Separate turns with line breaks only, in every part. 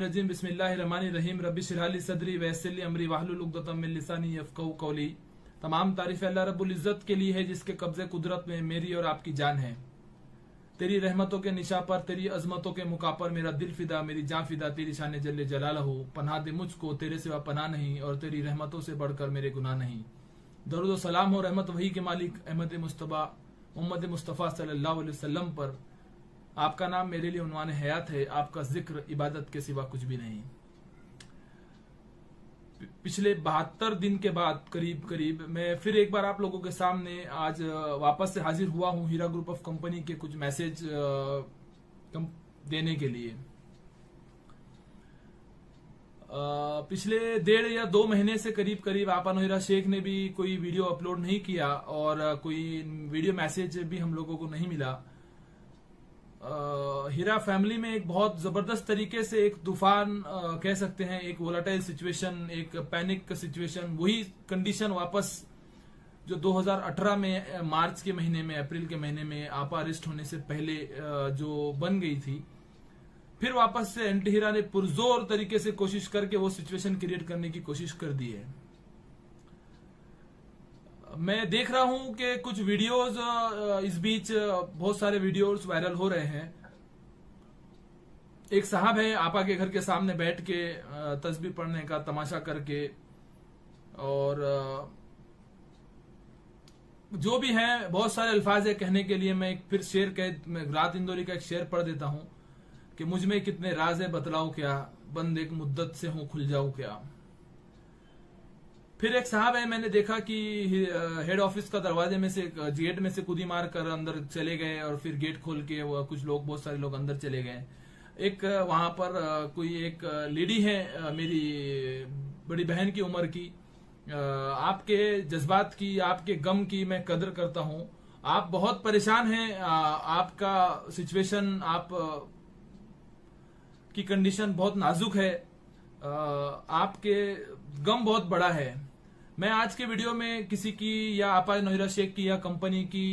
रजीम बिस्मिल्लाहिर्रहमानिर्रहीम रब्बि इश्रह ली सदरी वयस्सिर ली अमरी वहलुल उक़दतम मिन लिसानी यफ़क़हू क़ौली। तमाम तारीफ़ अल्लाह रब्बुल इज़्ज़त के लिए है जिसके कब्ज़े कुदरत में मेरी और आपकी जान है। तेरी रहमतों के निशा पर, तेरी अजमतों के मुका पर मेरा दिल फिदा, मेरी जान फिदा तेरी शान जल्ले जलालहू। पनाह दे मुझको, तेरे सिवा पनाह नहीं और तेरी रहमतों से बढ़कर मेरे गुनाह नहीं। दरूद व सलाम हो रहमत वही के मालिक अहमद मुस्तफ़ा मोहम्मद मुस्तफ़ा सल्लल्लाहु अलैहि वसल्लम पर। आपका नाम मेरे लिए उन्वान हयात है, आपका जिक्र इबादत के सिवा कुछ भी नहीं। पिछले 72 दिन के बाद करीब मैं फिर एक बार आप लोगों के सामने आज वापस से हाजिर हुआ हूं हीरा ग्रुप ऑफ कंपनी के कुछ मैसेज देने के लिए। पिछले 1.5 या 2 महीने से करीब आपा हीरा शेख ने भी कोई वीडियो अपलोड नहीं किया और कोई वीडियो मैसेज भी हम लोगों को नहीं मिला। हीरा फैमिली में एक बहुत जबरदस्त तरीके से एक तूफान कह सकते हैं, एक वोलाटाइल सिचुएशन, एक पैनिक सिचुएशन, वही कंडीशन वापस जो 2018 में मार्च के महीने में, अप्रैल के महीने में आपा अरेस्ट होने से पहले जो बन गई थी, फिर वापस से एंटी हीरा ने पुरजोर तरीके से कोशिश करके वो सिचुएशन क्रिएट करने की कोशिश कर दी है। मैं देख रहा हूं कि कुछ वीडियोस इस बीच बहुत सारे वीडियोस वायरल हो रहे हैं। एक साहब है आपा के घर के सामने बैठ के तस्बीह पढ़ने का तमाशा करके, और जो भी है बहुत सारे अल्फाज है कहने के लिए। मैं एक फिर मैं रात इंदौरी का एक शेर पढ़ देता हूं कि मुझ में कितने राज है बतलाओ क्या, बंद एक मुद्दत से हूं खुल जाऊं क्या। फिर एक साहब है, मैंने देखा कि हेड ऑफिस का दरवाजे में से गेट में से कूदी मार कर अंदर चले गए और फिर गेट खोल के वो कुछ लोग, बहुत सारे लोग अंदर चले गए। एक वहां पर कोई एक लेडी है, मेरी बड़ी बहन की उम्र की। आपके जज्बात की, आपके गम की मैं कदर करता हूं। आप बहुत परेशान हैं, आपका सिचुएशन, आप की कंडीशन बहुत नाजुक है, आपके गम बहुत बड़ा है। मैं आज के वीडियो में किसी की या आपा हीरा शेख की या कंपनी की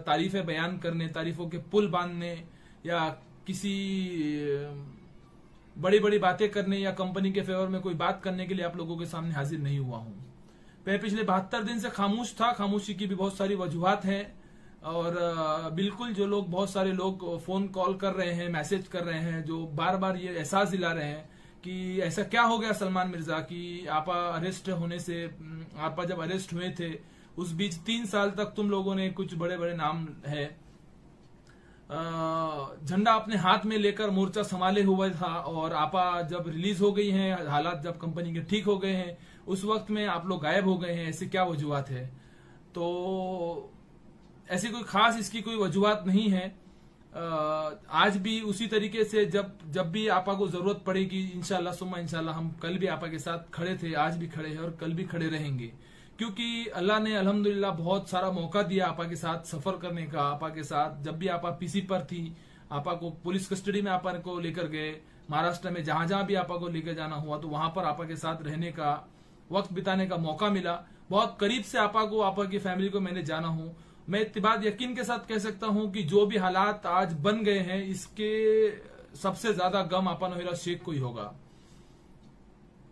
तारीफें बयान करने, तारीफों के पुल बांधने या किसी बड़ी बड़ी बातें करने या कंपनी के फेवर में कोई बात करने के लिए आप लोगों के सामने हाजिर नहीं हुआ हूं। मैं पिछले 72 दिन से खामोश था। खामोशी की भी बहुत सारी वजूहात हैं और बिल्कुल जो लोग, बहुत सारे लोग फोन कॉल कर रहे हैं, मैसेज कर रहे हैं, जो बार बार ये एहसास दिला रहे हैं कि ऐसा क्या हो गया सलमान मिर्जा की आपा अरेस्ट होने से, आपा जब अरेस्ट हुए थे उस बीच 3 साल तक तुम लोगों ने कुछ बड़े बड़े नाम है झंडा अपने हाथ में लेकर मोर्चा संभाले हुआ था, और आपा जब रिलीज हो गई हैं, हालात जब कंपनी के ठीक हो गए हैं, उस वक्त में आप लोग गायब हो गए हैं। ऐसी क्या वजूहत है? तो ऐसी कोई खास इसकी कोई वजूहत नहीं है। आज भी उसी तरीके से जब भी आपा को जरूरत पड़ेगी, इंशाल्लाह सुम्मा इंशाल्लाह, हम कल भी आपा के साथ खड़े थे, आज भी खड़े हैं और कल भी खड़े रहेंगे, क्योंकि अल्लाह ने अल्हम्दुलिल्लाह बहुत सारा मौका दिया आपा के साथ सफर करने का। आपा के साथ जब भी आपा पीसी पर थी, आपा को पुलिस कस्टडी में आपा को लेकर गए, महाराष्ट्र में जहां जहां भी आपा को लेकर जाना हुआ तो वहां पर आपा के साथ रहने का, वक्त बिताने का मौका मिला। बहुत करीब से आपा को, आपा की फैमिली को मैंने जाना हूं। मैं इत्तेबाद यकीन के साथ कह सकता हूं कि जो भी हालात आज बन गए हैं, इसके सबसे ज्यादा गम आपा हीरा शेख को ही होगा।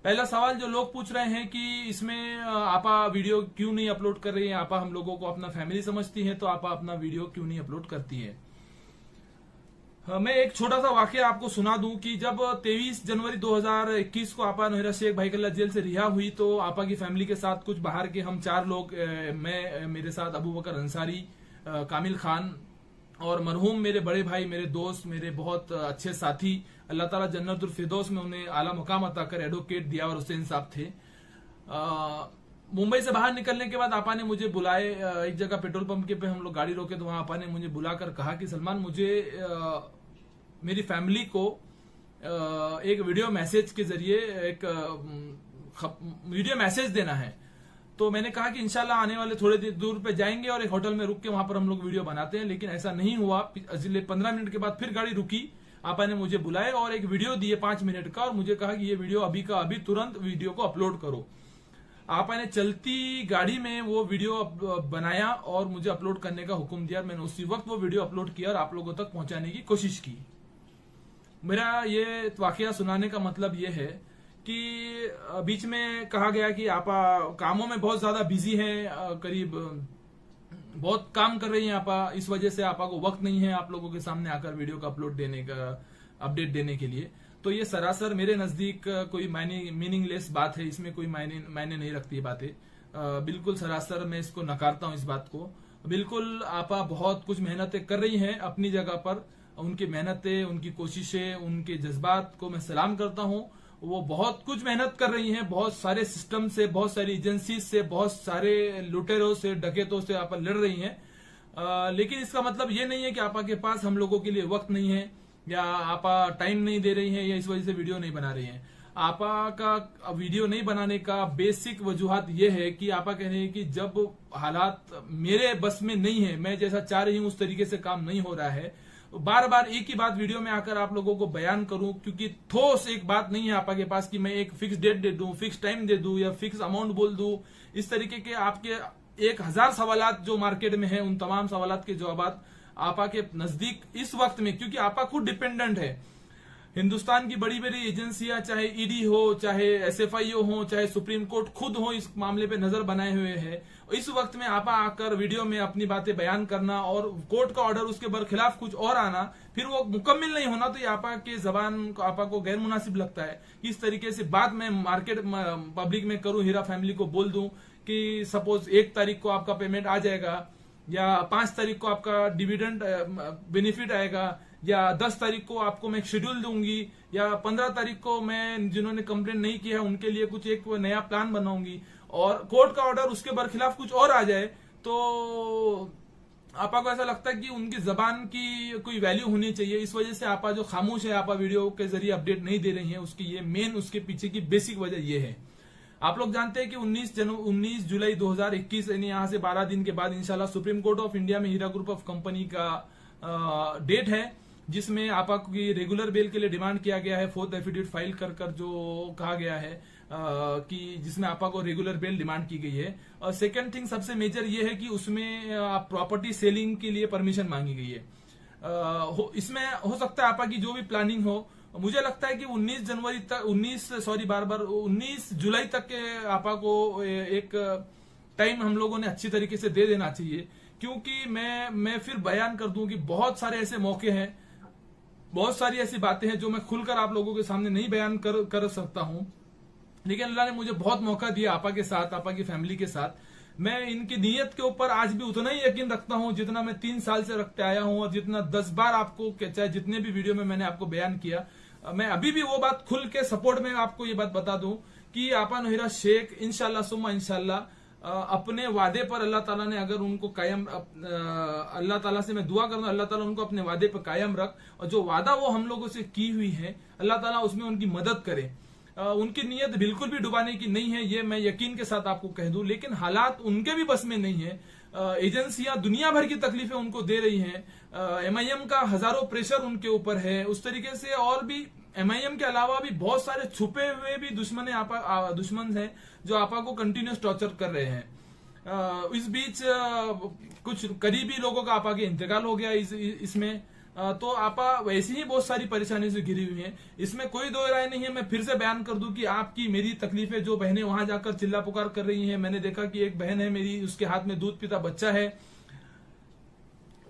पहला सवाल जो लोग पूछ रहे हैं कि इसमें आपा वीडियो क्यों नहीं अपलोड कर रही है, आपा हम लोगों को अपना फैमिली समझती है तो आपा अपना वीडियो क्यों नहीं अपलोड करती है। मैं एक छोटा सा वाकया आपको सुना दूं कि जब 23 जनवरी 2021 को आपा हीरा शेख भाईकल्ला जेल से रिहा हुई तो आपा की फैमिली के साथ कुछ बाहर के हम 4 लोग, मैं, मेरे साथ अबू बकर अंसारी, कामिल खान और मरहूम मेरे बड़े भाई, मेरे दोस्त, मेरे बहुत अच्छे साथी, अल्लाह ताला जन्नतुल फिरदौस में उन्हें आला मुकाम अता कर, एडवोकेट दियावर हुसैन साहब थे। मुंबई से बाहर निकलने के बाद आपा ने मुझे बुलाए एक जगह पेट्रोल पंप के पे, हम लोग गाड़ी रोके तो वहां आपा ने मुझे बुलाकर कहा कि सलमान, मुझे मेरी फैमिली को एक वीडियो मैसेज के जरिए एक वीडियो मैसेज देना है। तो मैंने कहा कि इंशाल्लाह आने वाले थोड़े दूर पे जाएंगे और एक होटल में रुक के वहां पर हम लोग वीडियो बनाते हैं, लेकिन ऐसा नहीं हुआ। अगले 15 मिनट के बाद फिर गाड़ी रुकी, आपा ने मुझे बुलाए और एक वीडियो दिए 5 मिनट का, और मुझे कहा कि ये वीडियो अभी का अभी तुरंत वीडियो को अपलोड करो। आपा ने चलती गाड़ी में वो वीडियो बनाया और मुझे अपलोड करने का हुक्म दिया। मैंने उसी वक्त वो वीडियो अपलोड किया और आप लोगों तक पहुंचाने की कोशिश की। मेरा ये वाकया सुनाने का मतलब ये है कि बीच में कहा गया कि आप कामों में बहुत ज्यादा बिजी हैं, करीब बहुत काम कर रही हैं आप, इस वजह से आपा को वक्त नहीं है आप लोगों के सामने आकर वीडियो का अपलोड देने का, अपडेट देने के लिए। तो ये सरासर मेरे नजदीक कोई मीनिंगलेस बात है, इसमें कोई मायने नहीं रखती बातें। बिल्कुल सरासर मैं इसको नकारता हूं इस बात को। बिल्कुल आपा बहुत कुछ मेहनतें कर रही हैं अपनी जगह पर, उनकी मेहनतें, उनकी कोशिशें, उनके जज्बात को मैं सलाम करता हूं। वो बहुत कुछ मेहनत कर रही हैं, बहुत सारे सिस्टम से, बहुत सारी एजेंसी से, बहुत सारे लुटेरों से, डकैतों से आप लड़ रही हैं। लेकिन इसका मतलब ये नहीं है कि आपा के पास हम लोगों के लिए वक्त नहीं है, या आपा टाइम नहीं दे रही हैं, या इस वजह से वीडियो नहीं बना रही हैं। आपा का वीडियो नहीं बनाने का बेसिक वजूहत ये है कि आपा कह रहे हैं कि जब हालात मेरे बस में नहीं है, मैं जैसा चाह रही हूं उस तरीके से काम नहीं हो रहा है, बार बार एक ही बात वीडियो में आकर आप लोगों को बयान करूं, क्योंकि ठोस एक बात नहीं है आपा के पास कि मैं एक फिक्स डेट दे दूं, फिक्स टाइम दे दूं, या फिक्स अमाउंट बोल दूं। इस तरीके के आपके 1000 सवालात जो मार्केट में है, उन तमाम सवालात के जवाब आपा के नजदीक इस वक्त में, क्योंकि आपा खुद डिपेंडेंट है। हिंदुस्तान की बड़ी बड़ी एजेंसियां, चाहे ईडी हो, चाहे एसएफआईओ हो, चाहे सुप्रीम कोर्ट खुद हो, इस मामले पे नजर बनाए हुए है। इस वक्त में आपा आकर वीडियो में अपनी बातें बयान करना और कोर्ट का ऑर्डर उसके बरखिलाफ कुछ और आना, फिर वो मुकम्मल नहीं होना, तो ये आपा के जबान को, आपा को गैर मुनासिब लगता है। इस तरीके से बात मैं मार्केट पब्लिक में करूं, हीरा फैमिली को बोल दूं कि सपोज 1 तारीख को आपका पेमेंट आ जाएगा, या 5 तारीख को आपका डिविडेंड बेनिफिट आएगा, या 10 तारीख को आपको मैं शेड्यूल दूंगी, या 15 तारीख को मैं जिन्होंने कंप्लेंट नहीं किया उनके लिए कुछ एक नया प्लान बनाऊंगी, और कोर्ट का ऑर्डर उसके बरखिलाफ कुछ और आ जाए, तो आपा को ऐसा लगता है कि उनकी जबान की कोई वैल्यू होनी चाहिए। इस वजह से आपा जो खामोश है, आपा वीडियो के जरिए अपडेट नहीं दे रही है, उसकी ये मेन, उसके पीछे की बेसिक वजह ये है। आप लोग जानते हैं कि 19 जुलाई 2021 यानी यहाँ से 12 दिन के बाद इंशाल्लाह सुप्रीम कोर्ट ऑफ इंडिया में हीरा ग्रुप ऑफ कंपनी का डेट है, जिसमें आपा की रेगुलर बेल के लिए डिमांड किया गया है, 4th एफिडेविट फाइल कर जो कहा गया है कि जिसमें आपा को रेगुलर बेल डिमांड की गई है। और सेकंड थिंग सबसे मेजर ये है कि उसमें प्रॉपर्टी सेलिंग के लिए परमिशन मांगी गई है। इसमें हो सकता है आपा की जो भी प्लानिंग हो, मुझे लगता है कि 19 जुलाई तक के आपा को एक टाइम हम लोगों ने अच्छी तरीके से दे देना चाहिए, क्योंकि मैं फिर बयान कर दूं कि बहुत सारे ऐसे मौके हैं, बहुत सारी ऐसी बातें हैं जो मैं खुलकर आप लोगों के सामने नहीं बयान कर सकता हूं, लेकिन अल्लाह ने मुझे बहुत मौका दिया आपा के साथ, आपा की फैमिली के साथ। मैं इनकी नीयत के ऊपर आज भी उतना ही यकीन रखता हूं जितना मैं 3 साल से रखते आया हूं, और जितना 10 बार आपको, चाहे जितने भी वीडियो में मैंने आपको बयान किया, मैं अभी भी वो बात खुल के सपोर्ट में आपको ये बात बता दूं कि आपा नौहिरा शेख इंशाल्लाह सुम्मा इंशाल्लाह अपने वादे पर अल्लाह ताला ने अगर उनको कायम, अल्लाह ताला से मैं दुआ करूंगा अल्लाह ताला उनको अपने वादे पर कायम रख, और जो वादा वो हम लोगों से की हुई है अल्लाह ताला उसमें उनकी मदद करे। उनकी नीयत बिल्कुल भी डुबाने की नहीं है, ये मैं यकीन के साथ आपको कह दूं, लेकिन हालात उनके भी बस में नहीं है। एजेंसियां दुनिया भर की तकलीफें उनको दे रही हैं, एमआईएम का हजारों प्रेशर उनके ऊपर है, उस तरीके से और भी एमआईएम के अलावा भी बहुत सारे छुपे हुए भी दुश्मन हैं जो आपा को कंटिन्यूस टॉर्चर कर रहे हैं। इस बीच कुछ करीबी लोगों का आपा के इंतकाल हो गया इसमें, तो आपा वैसे ही बहुत सारी परेशानी से घिरी हुई हैं, इसमें कोई दो राय नहीं है। मैं फिर से बयान कर दूं कि आपकी मेरी तकलीफें, जो बहनें वहां जाकर चिल्ला पुकार कर रही हैं, मैंने देखा कि एक बहन है मेरी, उसके हाथ में दूध पीता बच्चा है,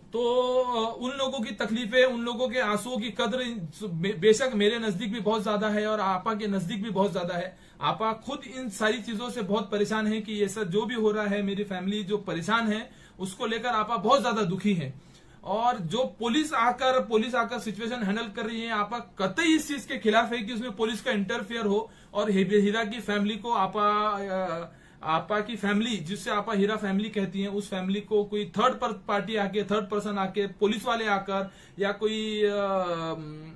तो उन लोगों की तकलीफें, उन लोगों के आंसुओं की कद्र बेशक मेरे नजदीक भी बहुत ज्यादा है और आपा के नजदीक भी बहुत ज्यादा है। आपा खुद इन सारी चीजों से बहुत परेशान है कि ये सब जो भी हो रहा है, मेरी फैमिली जो परेशान है उसको लेकर आपा बहुत ज्यादा दुखी है। और जो पुलिस आकर सिचुएशन हैंडल कर रही है, आपा कतई इस चीज के खिलाफ है कि उसमें पुलिस का इंटरफेयर हो और हीरा की फैमिली को, आपा की फैमिली जिससे आपा हीरा फैमिली कहती हैं, उस फैमिली को कोई थर्ड पर्सन आके, पुलिस वाले आकर या कोई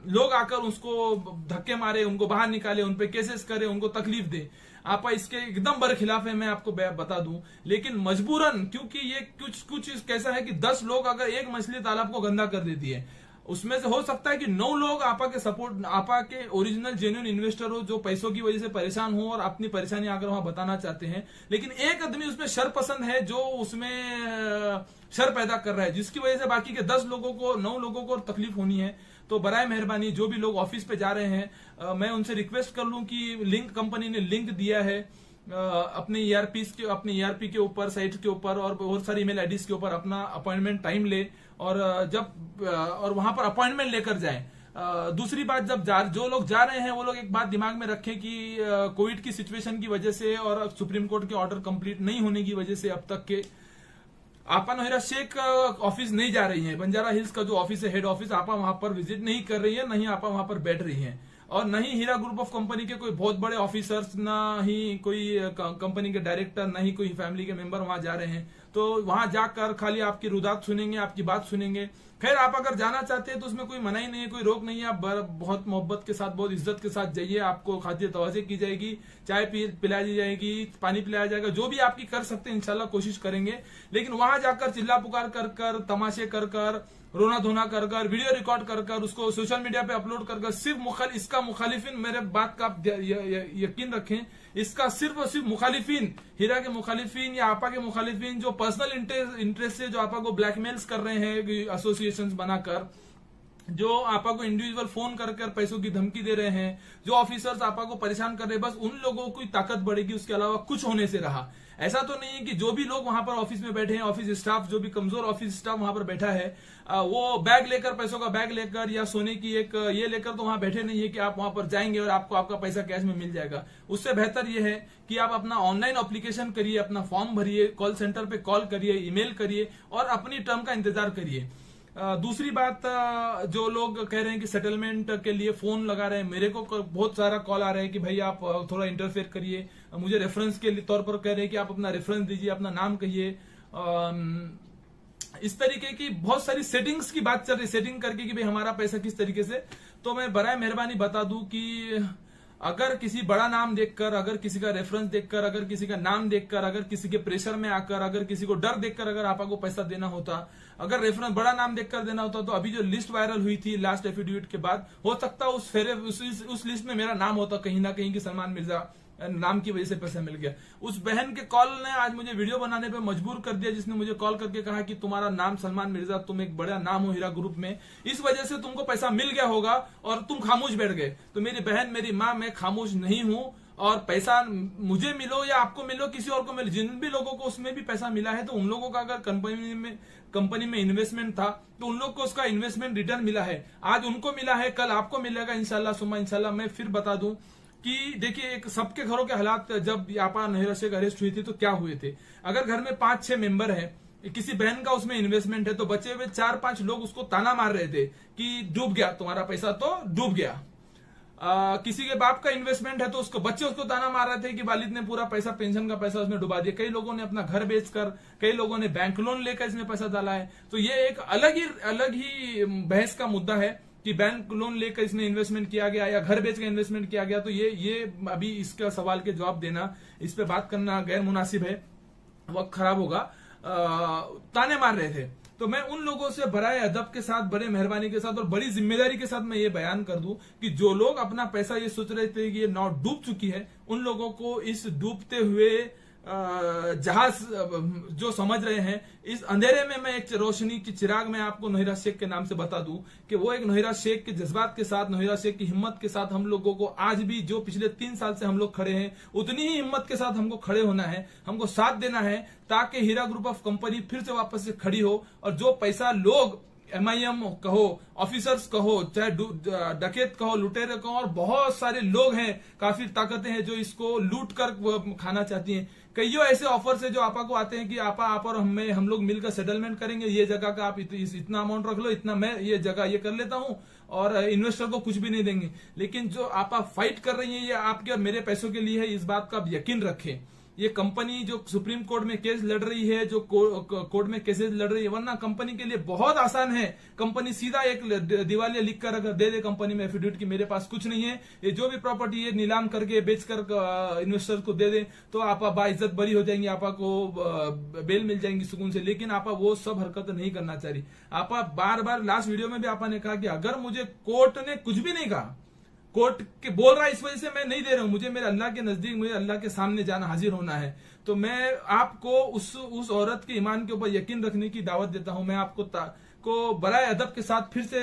लोग आकर उसको धक्के मारे, उनको बाहर निकाले, उनपे केसेस करे, उनको तकलीफ दे। आपा इसके एकदम बरखिलाफ है, मैं आपको बता दूं, लेकिन मजबूरन, क्योंकि ये कुछ कैसा है कि 10 लोग अगर एक मछली तालाब को गंदा कर देती है, उसमें से हो सकता है कि 9 लोग आपा के सपोर्ट, आपा के ओरिजिनल जेन्युइन इन्वेस्टर हो, जो पैसों की वजह से परेशान हो और अपनी परेशानी आकर वहां बताना चाहते हैं, लेकिन एक आदमी उसमें शर पसंद है जो उसमें शर पैदा कर रहा है, जिसकी वजह से बाकी के 10 लोगों को, 9 लोगों को तकलीफ होनी है। तो बराए मेहरबानी जो भी लोग ऑफिस पे जा रहे हैं, मैं उनसे रिक्वेस्ट कर लूं कि लिंक, कंपनी ने लिंक दिया है अपने ईआरपी के ऊपर, साइट के ऊपर और बहुत सारी ईमेल आईडीज के ऊपर अपना अपॉइंटमेंट टाइम ले और वहां पर अपॉइंटमेंट लेकर जाएं। दूसरी बात, जो लोग जा रहे हैं वो लोग एक बात दिमाग में रखें कि कोविड की सिचुएशन की वजह से और सुप्रीम कोर्ट के ऑर्डर कंप्लीट नहीं होने की वजह से अब तक के आपा नोहिरा शेख ऑफिस नहीं जा रही है। बंजारा हिल्स का जो ऑफिस है, हेड ऑफिस, आपा वहां पर विजिट नहीं कर रही है, नहीं आपा वहां पर बैठ रही है, और नहीं हीरा ग्रुप ऑफ कंपनी के कोई बहुत बड़े ऑफिसर्स, ना ही कोई कंपनी के डायरेक्टर, ना ही कोई फैमिली के मेंबर वहां जा रहे हैं। तो वहां जाकर खाली आपकी रुदात सुनेंगे, आपकी बात सुनेंगे। खैर, आप अगर जाना चाहते हैं तो उसमें कोई मनाही नहीं है, कोई रोक नहीं है। आप बहुत मोहब्बत के साथ, बहुत इज्जत के साथ जाइए, आपको खातिर तवाज़े की जाएगी, चाय पिलाई जाएगी, पानी पिलाया जाएगा, जो भी आपकी कर सकते हैं इंशाल्लाह कोशिश करेंगे। लेकिन वहां जाकर चिल्ला पुकार कर तमाशे कर रोना धोना कर वीडियो रिकॉर्ड कर उसको सोशल मीडिया पे अपलोड कर सिर्फ इसका मुखालिफिन, मेरे बात का आप यकीन रखें, इसका सिर्फ और सिर्फ मुखालिफिन, हीरा के मुखालिफिन या आपा के मुखालिफिन जो पर्सनल इंटरेस्ट से जो आपा को ब्लैकमेल्स कर रहे हैं एसोसिएशंस बनाकर, जो आपा को इंडिविजुअल फोन कर पैसों की धमकी दे रहे हैं, जो ऑफिसर्स आपा को परेशान कर रहे हैं, बस उन लोगों की ताकत बढ़ेगी, उसके अलावा कुछ होने से रहा। ऐसा तो नहीं है कि जो भी लोग वहां पर ऑफिस में बैठे हैं, ऑफिस स्टाफ, जो भी कमजोर ऑफिस स्टाफ वहां पर बैठा है, वो बैग लेकर, पैसों का बैग लेकर या सोने की एक ये लेकर तो वहां बैठे नहीं है कि आप वहां पर जाएंगे और आपको आपका पैसा कैश में मिल जाएगा। उससे बेहतर ये है कि आप अपना ऑनलाइन एप्लीकेशन करिए, अपना फॉर्म भरिए, कॉल सेंटर पे कॉल करिए, ईमेल करिए और अपनी टर्म का इंतजार करिए। दूसरी बात, जो लोग कह रहे हैं कि सेटलमेंट के लिए फोन लगा रहे हैं, मेरे को बहुत सारा कॉल आ रहा है कि भाई आप थोड़ा इंटरफेयर करिए, मुझे रेफरेंस के तौर पर कह रहे हैं कि आप अपना रेफरेंस दीजिए, अपना नाम कहिए। इस तरीके की बहुत सारी सेटिंग्स की बात चल रही, सेटिंग करके कि भाई हमारा पैसा किस तरीके से। तो मैं बराए मेहरबानी बता दूं कि अगर किसी बड़ा नाम देखकर, अगर किसी का रेफरेंस देखकर, अगर किसी का नाम देखकर, अगर किसी के प्रेशर में आकर, अगर किसी को डर देखकर अगर आपको पैसा देना होता, अगर रेफरेंस बड़ा नाम देखकर देना होता, तो अभी जो लिस्ट वायरल हुई थी लास्ट एफिडेविट के बाद, हो सकता उस लिस्ट में मेरा नाम होता कहीं ना कहीं, कि सलमान मिर्जा नाम की वजह से पैसा मिल गया। उस बहन के कॉल ने आज मुझे वीडियो बनाने पे मजबूर कर दिया, जिसने मुझे कॉल करके कहा कि तुम्हारा नाम सलमान मिर्जा, तुम एक बड़ा नाम हो हीरा ग्रुप में, इस वजह से तुमको पैसा मिल गया होगा और तुम खामोश बैठ गए। तो मेरी बहन, मेरी माँ, मैं खामोश नहीं हूं, और पैसा मुझे मिलो या आपको मिलो, किसी और को मिलो, जिन भी लोगों को उसमें भी पैसा मिला है, तो उन लोगों का अगर कंपनी में इन्वेस्टमेंट था तो उन लोग को उसका इन्वेस्टमेंट रिटर्न मिला है। आज उनको मिला है, कल आपको मिलेगा इंशाल्लाह सुम्मा इंशाल्लाह। मैं फिर बता दूं कि देखिए, एक सबके घरों के हालात, जब आपा नोहिरा शेख अरेस्ट हुई थी तो क्या हुए थे। अगर घर में 5-6 मेंबर है, किसी बहन का उसमें इन्वेस्टमेंट है, तो बचे हुए 4-5 लोग उसको ताना मार रहे थे कि डूब गया तुम्हारा पैसा, तो डूब गया। किसी के बाप का इन्वेस्टमेंट है तो उसको बच्चे उसको ताना मार रहे थे कि वालिद ने पूरा पैसा, पेंशन का पैसा उसमें डुबा दिया। कई लोगों ने अपना घर बेचकर, कई लोगों ने बैंक लोन लेकर इसमें पैसा डाला है। तो ये एक अलग ही बहस का मुद्दा है कि बैंक लोन लेकर इसमें इन्वेस्टमेंट किया गया या घर बेच कर इन्वेस्टमेंट किया गया। तो ये अभी इसका सवाल के जवाब देना, इस पे बात करना गैर मुनासिब है, वक्त खराब होगा। ताने मार रहे थे, तो मैं उन लोगों से बड़े अदब के साथ, बड़े मेहरबानी के साथ और बड़ी जिम्मेदारी के साथ मैं ये बयान कर दूं कि जो लोग अपना पैसा ये सोच रहे थे कि ये नाव डूब चुकी है, उन लोगों को इस डूबते हुए जहाज जो समझ रहे हैं, इस अंधेरे में मैं एक रोशनी की चिराग में आपको नोहिरा शेख के नाम से बता दूं कि वो एक नोहिरा शेख के जज्बात के साथ, नोहिरा शेख की हिम्मत के साथ हम लोगों को आज भी, जो पिछले 3 साल से हम लोग खड़े हैं, उतनी ही हिम्मत के साथ हमको खड़े होना है, हमको साथ देना है, ताकि हीरा ग्रुप ऑफ कंपनी फिर से वापस से खड़ी हो। और जो पैसा लोग MIM कहो, ऑफिसर्स कहो, चाहे डकैत कहो, लुटेरे कहो, और बहुत सारे लोग हैं, काफी ताकतें हैं जो इसको लूट कर खाना चाहती हैं। कईयों ऐसे ऑफर्स है जो आपा को आते हैं कि आप और हम लोग मिलकर सेटलमेंट करेंगे, ये जगह का आप इतना अमाउंट रख लो, इतना मैं ये जगह ये कर लेता हूं, और इन्वेस्टर को कुछ भी नहीं देंगे। लेकिन जो आपा फाइट कर रही है, ये आपके और मेरे पैसों के लिए है, इस बात का आप यकीन रखें। ये कंपनी जो सुप्रीम कोर्ट में केस लड़ रही है, जो कोर्ट में केसेस लड़ रही है, वरना कंपनी के लिए बहुत आसान है। कंपनी सीधा एक दिवालिया लिख कर अगर दे दे कंपनी में एफिडेविट की मेरे पास कुछ नहीं है, ये जो भी प्रॉपर्टी है नीलाम करके बेचकर इन्वेस्टर को दे दे, तो आप बाइज्जत बरी हो जाएंगी, आपा को बेल मिल जाएंगी सुकून से। लेकिन आपा वो सब हरकत नहीं करना चाह रही। आपा बार बार लास्ट वीडियो में भी आपा ने कहा कि अगर मुझे कोर्ट ने कुछ भी नहीं कहा, कोर्ट के बोल रहा है इस वजह से मैं नहीं दे रहा हूं, मुझे मेरे अल्लाह के नजदीक, मुझे अल्लाह के सामने जाना, हाजिर होना है, तो मैं आपको उस औरत के ईमान के ऊपर यकीन रखने की दावत देता हूं। मैं आपको को बराए अदब के साथ फिर से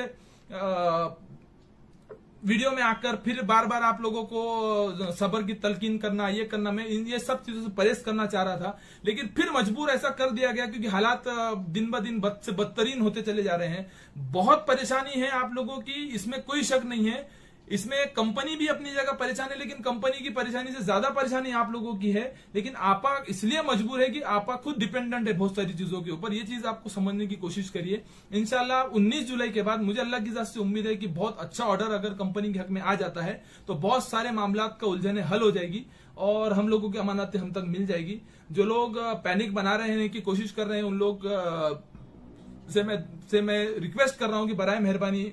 वीडियो में आकर फिर बार बार आप लोगों को सब्र की तलकीन करना, ये करना, मैं ये सब चीजों से परहेज करना चाह रहा था, लेकिन फिर मजबूर ऐसा कर दिया गया क्योंकि हालात दिन ब दिन बद से बदतरीन होते चले जा रहे हैं। बहुत परेशानी है आप लोगों की, इसमें कोई शक नहीं है। इसमें कंपनी भी अपनी जगह परेशान है, लेकिन कंपनी की परेशानी से ज्यादा परेशानी आप लोगों की है। लेकिन आपा इसलिए मजबूर है कि आपा खुद डिपेंडेंट है बहुत सारी चीजों के ऊपर। ये चीज आपको समझने की कोशिश करिए। इंशाल्लाह 19 जुलाई के बाद मुझे अल्लाह की इजाजत से उम्मीद है कि बहुत अच्छा ऑर्डर अगर कंपनी के हक में आ जाता है तो बहुत सारे मामलात का उलझने हल हो जाएगी और हम लोगों की अमानतें हम तक मिल जाएगी। जो लोग पैनिक बना रहे हैं कि कोशिश कर रहे हैं, उन लोग से मैं रिक्वेस्ट कर रहा हूं कि बराए मेहरबानी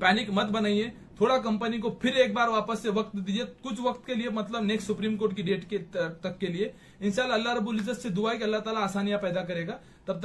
पैनिक मत बनाइए। थोड़ा कंपनी को फिर एक बार वापस से वक्त दीजिए, कुछ वक्त के लिए, मतलब नेक्स्ट सुप्रीम कोर्ट की डेट के तक के लिए। इंशाल्लाह अल्लाह रब्बुल इज्जत से दुआ है कि अल्लाह ताला आसानियां पैदा करेगा। तब तक